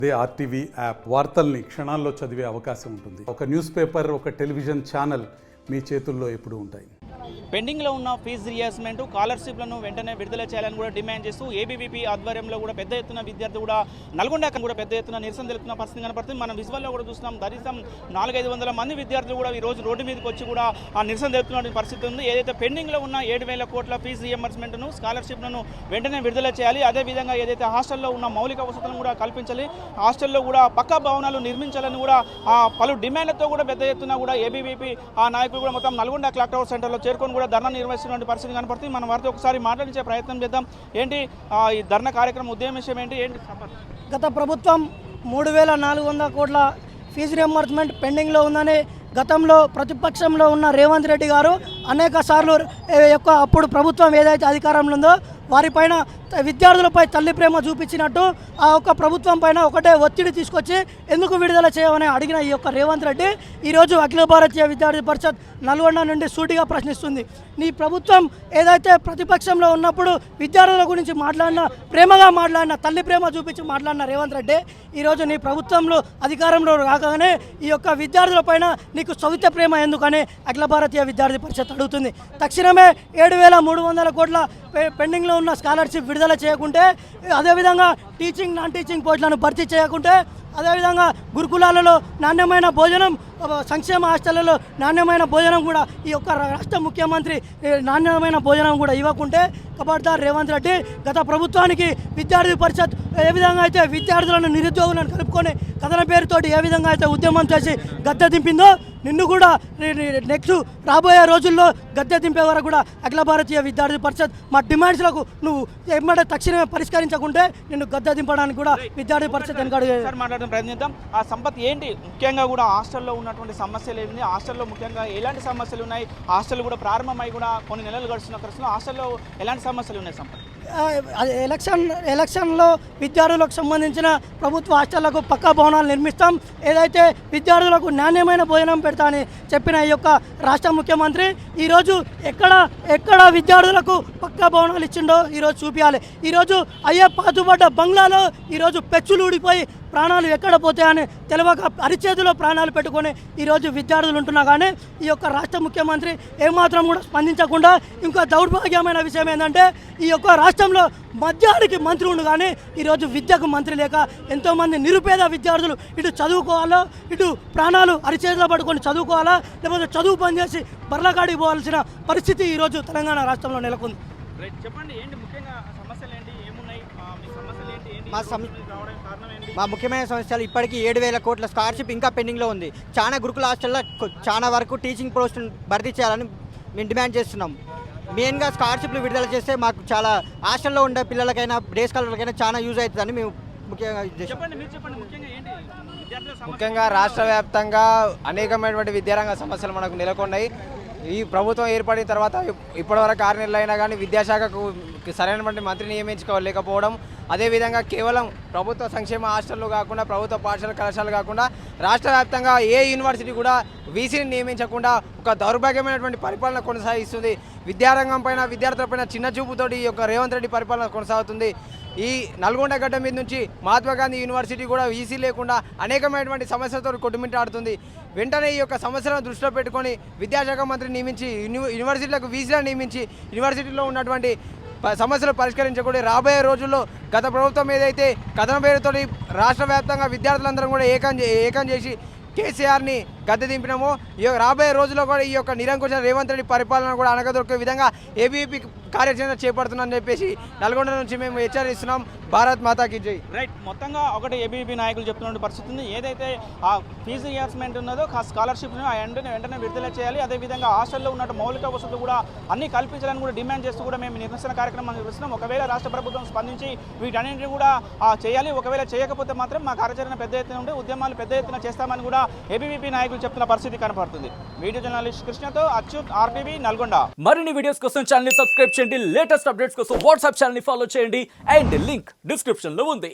అదే RTV app వార్తల్ని క్షణాల్లో చదివే అవకాశం ఉంటుంది. ఒక న్యూస్ పేపర్, ఒక టెలివిజన్ ఛానల్ మీ చేతుల్లో ఎప్పుడూ ఉంటాయి. పెండింగ్లో ఉన్న ఫీజు రియంబర్స్మెంట్, స్కాలర్షిప్లను వెంటనే విడుదల చేయాలని కూడా డిమాండ్ చేస్తూ ఏబీవీపీ ఆధ్వర్యంలో కూడా పెద్ద ఎత్తున విద్యార్థులు కూడా నల్గొండ కూడా పెద్ద ఎత్తున నిరసన తెలుపుతున్న పరిస్థితి కనపడుతుంది. మనం విజువల్లో కూడా చూస్తున్నాం. కనీసం 400-500 మంది విద్యార్థులు కూడా ఈ రోజు రోడ్డు మీదకి వచ్చి కూడా ఆ నిరసన తెలుపుతున్న పరిస్థితి ఉంది. ఏదైతే పెండింగ్లో ఉన్న 7,000 కోట్ల ఫీజు రియంబర్స్మెంట్ను, స్కాలర్షిప్లను వెంటనే విడుదల చేయాలి. అదేవిధంగా ఏదైతే హాస్టల్లో ఉన్న మౌలిక వసతులను కూడా కల్పించాలి, హాస్టల్లో కూడా పక్కా భవనాలు నిర్మించాలని కూడా పలు డిమాండ్లతో కూడా పెద్ద ఎత్తున కూడా ఏబీవీపీ నాయకులు కూడా మొత్తం నల్గొండ క్లాక్ టవర్ సెంటర్లో చేరుకొని కూడా ధర్నా నిర్వహిస్తున్న పరిస్థితి కనపడుతుంది. మనం వారితో ఒకసారి మాట్లాడించే ప్రయత్నం చేద్దాం. ఏంటి ఈ ధర్నా కార్యక్రమం ఉద్దేశం ఏంటి? గత ప్రభుత్వం 3,400 కోట్ల ఫీజు రియంబర్స్మెంట్ పెండింగ్లో ఉందని గతంలో ప్రతిపక్షంలో ఉన్న రేవంత్ రెడ్డి గారు అనేక సార్లు అప్పుడు ప్రభుత్వం ఏదైతే అధికారంలో ఉందో వారిపైన విద్యార్థులపై తల్లి ప్రేమ చూపించినట్టు ఆ యొక్క ప్రభుత్వం పైన ఒకటే ఒత్తిడి తీసుకొచ్చి ఎందుకు విడుదల చేయమని అడిగిన ఈ యొక్క రేవంత్ రెడ్డి ఈరోజు అఖిల భారతీయ విద్యార్థి పరిషత్ నల్గొండ నుండి సూటిగా ప్రశ్నిస్తుంది. నీ ప్రభుత్వం ఏదైతే ప్రతిపక్షంలో ఉన్నప్పుడు విద్యార్థుల గురించి మాట్లాడిన, ప్రేమగా మాట్లాడిన, తల్లి ప్రేమ చూపించి మాట్లాడిన రేవంత్ రెడ్డి ఈరోజు నీ ప్రభుత్వంలో అధికారంలో రాగానే ఈ యొక్క విద్యార్థుల పైన నీకు సవిత ప్రేమ ఎందుకని అఖిల భారతీయ విద్యార్థి పరిషత్ అడుగుతుంది. తక్షణమే 7,300 కోట్ల పెండింగ్లో ఉన్న స్కాలర్షిప్ విడుదల చేయకుంటే, అదేవిధంగా టీచింగ్, నాన్ టీచింగ్ పోస్టులను భర్తీ చేయకుంటే, అదేవిధంగా గురుకులాలలో నాణ్యమైన భోజనం, సంక్షేమ హాస్టళ్లలో నాణ్యమైన భోజనం కూడా ఈ యొక్క రాష్ట్ర ముఖ్యమంత్రి నాణ్యమైన భోజనం కూడా ఇవ్వకుంటే కబడ్దార్ రేవంత్ రెడ్డి. గత ప్రభుత్వానికి విద్యార్థి పరిషత్ ఏ విధంగా అయితే విద్యార్థులను, నిరుద్యోగులను కలుపుకొని కథన పేరుతోటి ఏ విధంగా అయితే ఉద్యమం చేసి గద్దె దింపిందో, నిన్ను కూడా నెక్స్ట్ రాబోయే రోజుల్లో గద్దె దింపే వరకు కూడా అఖిల భారతీయ విద్యార్థి పరిషత్ మా డిమాండ్స్లకు నువ్వు ఎమ్మడే తక్షణమే పరిష్కరించకుంటే నిన్ను గద్దె దింపడానికి కూడా విద్యార్థి పరిషత్ మాట్లాడడం ప్రయత్నిద్దాం. ఆ సంపత్ ఏంటి ముఖ్యంగా కూడా హాస్టల్లో ఉన్నటువంటి సమస్యలు ఏంటి? హాస్టల్లో ముఖ్యంగా ఎలాంటి సమస్యలు ఉన్నాయి? హాస్టల్ కూడా ప్రారంభమై కూడా కొన్ని నెలలు గడుస్తున్న పరిస్థితుల్లో హాస్టల్లో ఎలాంటి సమస్యలు ఉన్నాయి సంపత్? ఎలక్షన్లో విద్యార్థులకు సంబంధించిన ప్రభుత్వ హాస్టళ్లకు పక్కా భవనాలు నిర్మిస్తాం, ఏదైతే విద్యార్థులకు నాణ్యమైన భోజనం పెడతా అని చెప్పిన ఈ యొక్క రాష్ట్ర ముఖ్యమంత్రి ఈరోజు ఎక్కడ విద్యార్థులకు పక్కా భవనాలు ఇచ్చిండో ఈరోజు చూపించాలి. ఈరోజు అయ్యే పాతుపడ్డ బంగ్లాలో ఈరోజు పెచ్చులు ఊడిపోయి ప్రాణాలు ఎక్కడ పోతాయని తెలియక అరిచేతిలో ప్రాణాలు పెట్టుకొని ఈరోజు విద్యార్థులు ఉంటున్నా కానీ ఈ యొక్క రాష్ట్ర ముఖ్యమంత్రి ఏమాత్రం కూడా స్పందించకుండా, ఇంకా దౌర్భాగ్యమైన విషయం ఏంటంటే ఈ యొక్క రాష్ట్రంలో మద్యానికి మంత్రి ఉండు కానీ ఈరోజు విద్యకు మంత్రి లేక ఎంతోమంది నిరుపేద విద్యార్థులు ఇటు చదువుకోవాలో, ఇటు ప్రాణాలు అరిచేతిలో పట్టుకొని చదువుకోవాలా, లేకపోతే చదువు పనిచేసి బర్లకాడికి పోవాల్సిన పరిస్థితి ఈరోజు తెలంగాణ రాష్ట్రంలో నెలకొంది. చెప్పండి, ఏంటి ముఖ్యంగా సమస్యలు ఏంటి? ఏమున్నాయి మీ సమస్యలు ఏంటి? మా ముఖ్యమైన సమస్యలు ఇప్పటికీ 7,000 కోట్ల స్కాలర్షిప్ ఇంకా పెండింగ్లో ఉంది. చాలా గురుకుల హాస్టల్లో చాలా వరకు టీచింగ్ పోస్టులు భర్తీ చేయాలని మేము డిమాండ్ చేస్తున్నాం. మెయిన్గా స్కాలర్షిప్లు విడుదల చేస్తే మాకు చాలా హాస్టల్లో ఉండే పిల్లలకైనా, డే స్కాలర్లకైనా చాలా యూజ్ అవుతుందని మేము ముఖ్యంగా ముఖ్యంగా రాష్ట్ర వ్యాప్తంగా అనేకమైనటువంటి విద్యారంగ సమస్యలు మనకు నెలకొన్నాయి. ఈ ప్రభుత్వం ఏర్పడిన తర్వాత ఇప్పటివరకు 6 నెలలు అయినా కానీ విద్యాశాఖకు సరైనటువంటి మంత్రి నియమించుకోలేకపోవడం, అదేవిధంగా కేవలం ప్రభుత్వ సంక్షేమ హాస్టళ్ళు కాకుండా, ప్రభుత్వ పాఠశాల కళాశాలలు కాకుండా రాష్ట్ర వ్యాప్తంగా ఏ యూనివర్సిటీ కూడా వీసీని నియమించకుండా ఒక దౌర్భాగ్యమైనటువంటి పరిపాలన కొనసాగిస్తుంది. విద్యారంగం పైన, విద్యార్థులపైన చిన్న చూపుతోటి ఈ యొక్క రేవంత్ రెడ్డి పరిపాలన కొనసాగుతుంది. ఈ నల్గొండ గడ్డ మీద నుంచి మహాత్మా గాంధీ యూనివర్సిటీ కూడా వీసీ లేకుండా అనేకమైనటువంటి సమస్యలతో కొట్టుమిట్టాడుతుంది. వెంటనే ఈ యొక్క సమస్యలను దృష్టిలో పెట్టుకొని విద్యాశాఖ మంత్రి నియమించి, యూనివర్సిటీలకు వీసీలను నియమించి యూనివర్సిటీలో ఉన్నటువంటి సమస్యలు పరిష్కరించకూడదు. రాబోయే రోజుల్లో గత ప్రభుత్వం ఏదైతే కథన పేరుతో రాష్ట్ర వ్యాప్తంగా విద్యార్థులందరం కూడా ఏకం చేసి కేసీఆర్ని గద్దె దింపినామో, రాబోయే రోజుల్లో కూడా ఈ యొక్క నిరంకుశ రేవంత్ రెడ్డి పరిపాలన కూడా అనగదొరికే విధంగా ఏబీవీపీ కార్యాచరణ చేపడుతుందని చెప్పేసి నల్గొండ నుంచి మేము హెచ్చరిస్తున్నాం. భారత్ మాతాకి జై. రైట్, మొత్తంగా ఒకటి ఏబీవీపీ నాయకులు చెప్తున్న పరిస్థితి ఉంది. ఏదైతే ఆ ఫీజు రియంబర్స్మెంట్ ఉన్నదో స్కాలర్షిప్ను వెంటనే విడుదల చేయాలి, అదేవిధంగా హాస్టల్లో ఉన్న మౌలిక వసతులు కూడా అన్ని కల్పించాలని కూడా డిమాండ్ చేస్తూ కూడా మేము నిరసన కార్యక్రమం నిర్వహిస్తున్నాం. ఒకవేళ రాష్ట్ర ప్రభుత్వం స్పందించి వీటన్నింటినీ కూడా చేయాలి, ఒకవేళ చేయకపోతే మాత్రం మా కార్యాచరణ పెద్ద ఎత్తున ఉంటే ఉద్యమాలు పెద్ద ఎత్తున చేస్తామని కూడా ఏబీవీపీ నాయకులు చెప్తున్న పరిస్థితి కనపడుతుంది. వీడియో జర్నలిస్ట్ కృష్ణతో అచ్యుత్, ఆర్టీవీ నల్గొండ. మరిన్ని వీడియోస్ కోసం ఛానల్ ని సబ్స్క్రైబ్ చేయండి, లేటెస్ట్ అప్డేట్స్ కోసం వాట్సాప్ ఛానల్ ని ఫాలో చేయండి, అండ్ లింక్ డిస్క్రిప్షన్ లో ఉంది.